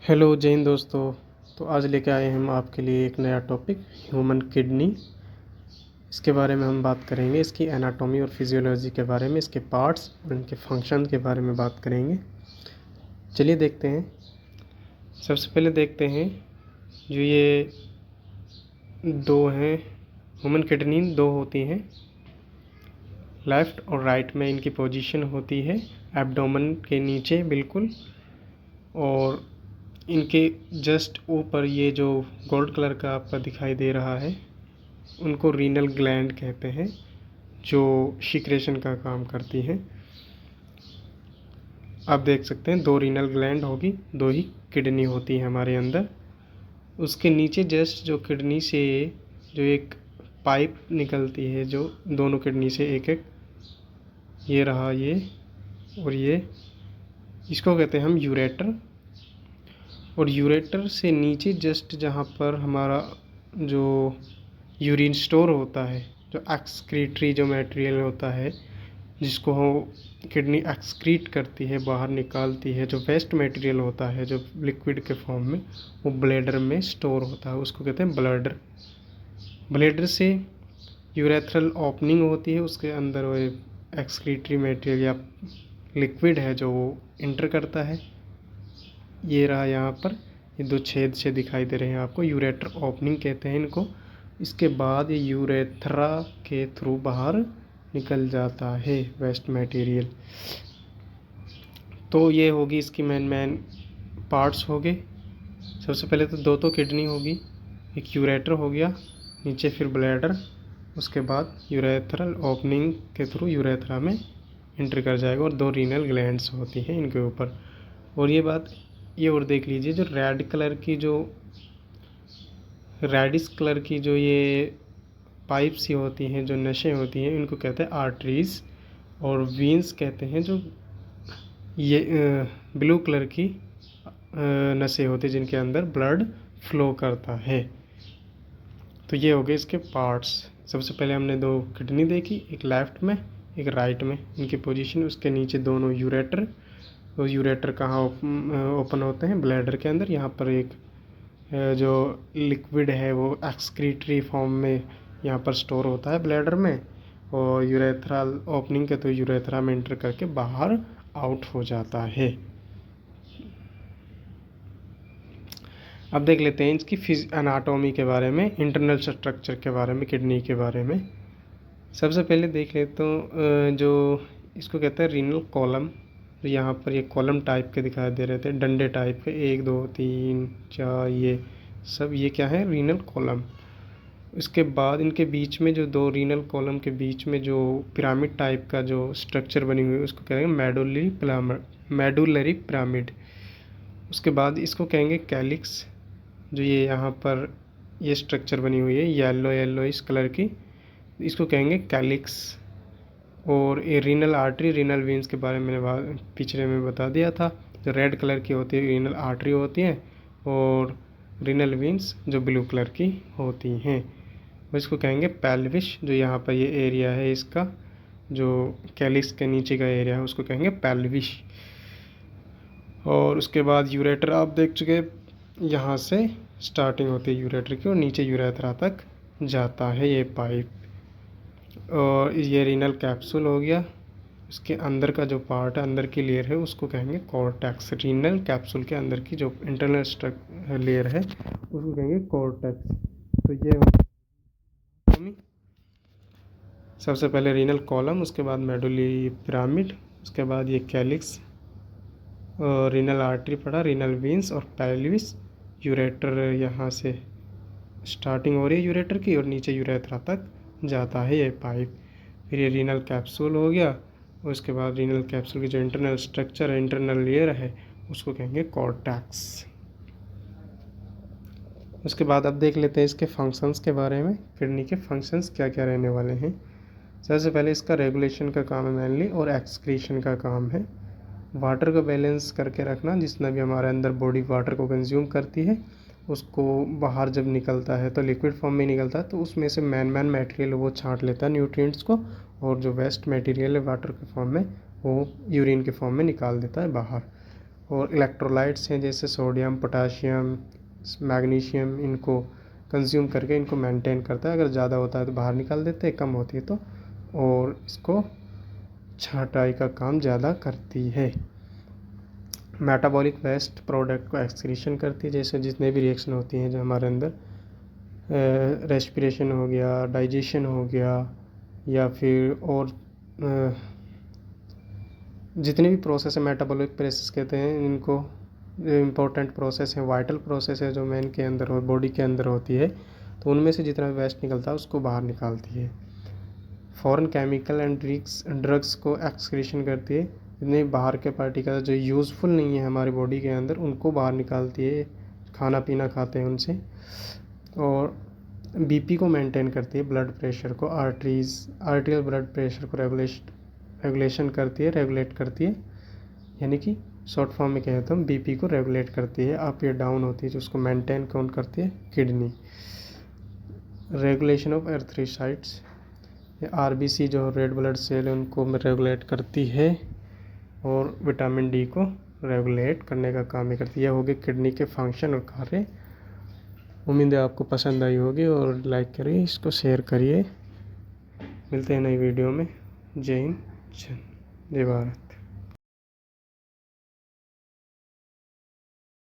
Hello जय हिंद दोस्तों। तो आज लेके आए हम आपके लिए एक नया टॉपिक ह्यूमन किडनी। इसके बारे में हम बात करेंगे, इसकी एनाटॉमी और फिजियोलॉजी के बारे में, इसके पार्ट्स और इनके फंक्शन के बारे में बात करेंगे। चलिए देखते हैं। सबसे पहले देखते हैं जो ये दो हैं, ह्यूमन किडनी दो होती हैं। लेफ़्ट और राइट में इनकी पोजीशन होती है एब्डोमेन के नीचे बिल्कुल, और इनके जस्ट ऊपर ये जो गोल्ड कलर का आपका दिखाई दे रहा है उनको रीनल ग्लैंड कहते हैं, जो सिक्रेशन का काम करती है। आप देख सकते हैं दो रीनल ग्लैंड होगी, दो ही किडनी होती है हमारे अंदर। उसके नीचे जस्ट जो किडनी से जो एक पाइप निकलती है, जो दोनों किडनी से एक एक, ये रहा ये और ये, इसको कहते हैं हम यूरेटर। और यूरेटर से नीचे जस्ट जहाँ पर हमारा जो यूरिन स्टोर होता है, जो एक्सक्रीटरी जो मटेरियल होता है जिसको किडनी एक्सक्रीट करती है, बाहर निकालती है, जो वेस्ट मटेरियल होता है जो लिक्विड के फॉर्म में, वो ब्लैडर में स्टोर होता है, उसको कहते हैं ब्लैडर। ब्लैडर से यूरेथ्रल ओपनिंग होती है, उसके अंदर वो एक्सक्रीटरी मटेरियल या लिक्विड है जो वो इंटर करता है। ये रहा यहाँ पर, ये दो छेद से दिखाई दे रहे हैं आपको, यूरेटर ओपनिंग कहते हैं इनको। इसके बाद ये यूरेथ्रा के थ्रू बाहर निकल जाता है वेस्ट मटेरियल। तो ये होगी इसकी मेन पार्ट्स हो गए। सबसे पहले तो दो किडनी होगी, एक यूरेटर हो गया, नीचे फिर ब्लैडर, उसके बाद यूरेथ्रल ओपनिंग के थ्रू यूरेथ्रा में एंटर कर जाएगा, और दो रीनल ग्लैंड्स होती हैं इनके ऊपर। और ये बात ये और देख लीजिए, जो रेड कलर की जो रेडिश कलर की जो ये पाइप सी होती हैं, जो नसें होती हैं, इनको कहते हैं आर्टरीज, और वीन्स कहते हैं जो ये ब्लू कलर की नसें होती हैं जिनके अंदर ब्लड फ्लो करता है। तो ये हो गए इसके पार्ट्स। सबसे पहले हमने दो किडनी देखी, एक लेफ़्ट में एक राइट में, इनकी पोजीशन, उसके नीचे दोनों यूरेटर। तो यूरेटर कहाँ ओपन होते हैं? ब्लैडर के अंदर। यहाँ पर एक जो लिक्विड है वो एक्सक्रीटरी फॉर्म में यहाँ पर स्टोर होता है ब्लैडर में, और यूरेथ्रल ओपनिंग के तो यूरेथ्रा में एंटर करके बाहर आउट हो जाता है। अब देख लेते हैं इसकी एनाटॉमी के बारे में, इंटरनल स्ट्रक्चर के बारे में, किडनी के बारे में। सबसे पहले देख लेते हैं जो इसको कहते हैं रीनल कॉलम। तो यहाँ पर ये कॉलम टाइप के दिखाई दे रहे थे, डंडे टाइप के, 1 2 3 4, ये सब ये क्या है? Renal column. इसके बाद इनके बीच में जो दो रीनल कॉलम के बीच में जो पिरामिड टाइप का जो स्ट्रक्चर बनी हुई है उसको कहेंगे मेडुलरी पिरामिड। उसके बाद इसको कहेंगे कैलिक्स। जो ये यहाँ पर ये स्ट्रक्चर बनी हुई है येलो इस कलर की, इसको कहेंगे कैलिक्स। और ये रीनल आर्टरी, रीनल वेंस के बारे में मैंने पिछले में बता दिया था। जो रेड कलर की होती है रीनल आर्टरी होती है, और रीनल वेंस जो ब्लू कलर की होती हैं वो इसको कहेंगे पेल्विस। जो यहाँ पर ये एरिया है इसका, जो कैलिक्स के नीचे का एरिया है, उसको कहेंगे पेल्विस। और उसके बाद यूरेटर आप देख चुके, यहाँ से स्टार्टिंग होती है यूरेटर की, और नीचे यूरेथ्रा तक जाता है ये पाइप। और ये रीनल कैप्सूल हो गया, इसके अंदर का जो पार्ट है, अंदर की लेयर है, उसको कहेंगे कॉर्टेक्स। रीनल कैप्सूल के अंदर की जो इंटरनल लेयर है उसको कहेंगे कॉर्टेक्स। तो ये सबसे पहले रीनल कॉलम, उसके बाद मेडुलरी पिरामिड, उसके बाद ये कैलिक्स, और रीनल आर्टरी पड़ा, रीनल वेंस और पेल्विस। यूरेटर यहाँ से स्टार्टिंग हो रही है यूरेटर की, और नीचे यूरेथ्रा तक जाता है ये पाइप। फिर ये रीनल कैप्सूल हो गया, उसके बाद रीनल कैप्सूल की जो इंटरनल स्ट्रक्चर है, इंटरनल लेयर है, उसको कहेंगे कॉर्टेक्स। उसके बाद अब देख लेते हैं इसके फंक्शंस के बारे में, किडनी के फंक्शंस क्या क्या रहने वाले हैं। सबसे पहले इसका रेगुलेशन का काम है मेनली, और एक्सक्रीशन का काम है। वाटर को बैलेंस करके रखना, जितना भी हमारे अंदर बॉडी वाटर को कंज्यूम करती है उसको बाहर जब निकलता है तो लिक्विड फॉर्म में निकलता है, तो उसमें से मेन मटेरियल वो छांट लेता है न्यूट्रिएंट्स को, और जो वेस्ट मटेरियल है वाटर के फॉर्म में वो यूरिन के फॉर्म में निकाल देता है बाहर। और इलेक्ट्रोलाइट्स हैं जैसे सोडियम, पोटाशियम, मैग्नीशियम, इनको कंज्यूम करके इनको मेंटेन करता है। अगर ज़्यादा होता है तो बाहर निकाल देते हैं, कम होती है तो, और इसको छँटाई का काम ज़्यादा करती है। मेटाबॉलिक वेस्ट प्रोडक्ट को एक्सक्रीशन करती है, जैसे जितने भी रिएक्शन होती हैं जो हमारे अंदर, रेस्पिरेशन हो गया, डाइजेशन हो गया, या फिर और जितने भी प्रोसेस है मेटाबॉलिक प्रोसेस कहते हैं इनको, इम्पोर्टेंट प्रोसेस है, वाइटल प्रोसेस है जो मैन के अंदर और बॉडी के अंदर होती है, तो उनमें से जितना भी वेस्ट निकलता है उसको बाहर निकालती है। फॉरेन केमिकल एंड ड्रग्स को एक्सक्रीशन करती है, जितने बाहर के पार्टिकल जो यूज़फुल नहीं है हमारी बॉडी के अंदर उनको बाहर निकालती है, खाना पीना खाते हैं उनसे। और बीपी को मेंटेन करती है, ब्लड प्रेशर को, आर्टियल ब्लड प्रेशर को रेगुलेशन करती है, रेगुलेट करती है, यानी कि शॉर्ट फॉर्म में कहें तो हम बीपी को रेगुलेट करती है, अप या डाउन होती है, जो उसको मेंटेन कौन करती है, kidney. Regulation of erythrocytes, RBC जो रेड ब्लड सेल है उनको रेगुलेट करती है, और विटामिन डी को रेगुलेट करने का काम ही करती है। यह हो गए किडनी के फंक्शन और कार्य। उम्मीद है आपको पसंद आई होगी, और लाइक करिए, इसको शेयर करिए। मिलते हैं नई वीडियो में। जय हिंद, जय भारत।